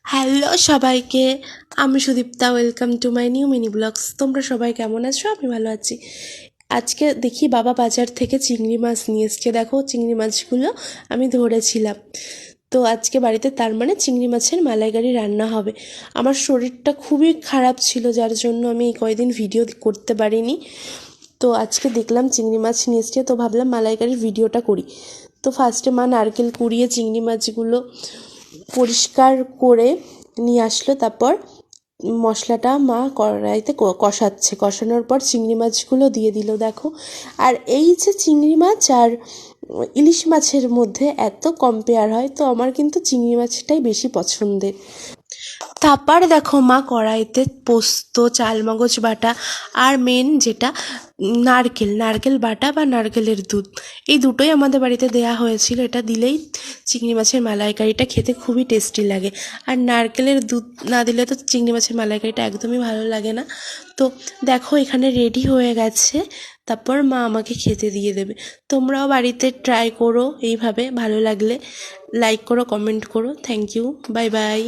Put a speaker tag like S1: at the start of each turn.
S1: Hello সবাইকে, আমি Sudipta. Welcome to my new mini blogs. তোমরা সবাই কেমন আছো? আমি ভালো আছি। আজকে দেখি বাবা বাজার থেকে চিংড়ি মাছ নিয়ে এসছে। দেখো চিংড়ি মাছগুলো আমি ধরেছিলাম। তো আজকে বাড়িতে তার মানে চিংড়ি মাছের মালাইকারি রান্না হবে। আমার শরীরটা খুবই খারাপ ছিল, যার জন্য আমি এই কয়দিন ভিডিও করতে পারিনি। তো আজকে দেখলাম চিংড়ি মাছ নিয়ে এসছে, তো ভাবলাম মালাইকারির ভিডিওটা করি। তো ফার্স্টে মা নারকেল কুড়িয়ে চিংড়ি মাছগুলো পরিষ্কার করে নিয়ে আসলো। তারপর মশলাটা মা কড়াইতে কষাচ্ছে। কষানোর পর চিংড়ি মাছগুলো দিয়ে দিল। দেখো, আর এই যে চিংড়ি মাছ আর ইলিশ মাছের মধ্যে এত কম্পেয়ার হয়, তো আমার কিন্তু চিংড়ি মাছটাই বেশি পছন্দের। তারপর দেখো মা কড়াইতে পোস্ত, চালমগজ বাটা আর মেন যেটা নারকেল বাটা বা নারকেলের দুধ, এই দুটোই আমাদের বাড়িতে দেয়া হয়েছিল। এটা দিলেই চিংড়ি মাছের মালাইকারিটা খেতে খুবই টেস্টি লাগে। আর নারকেলের দুধ না দিলে তো চিংড়ি মাছের মালাইকারিটা একদমই ভালো লাগে না। তো দেখো এখানে রেডি হয়ে গেছে। তারপর মা আমাকে খেতে দিয়ে দেবে। তোমরাও বাড়িতে ট্রাই করো এইভাবে। ভালো লাগলে লাইক করো, কমেন্ট করো। Thank you, bye by.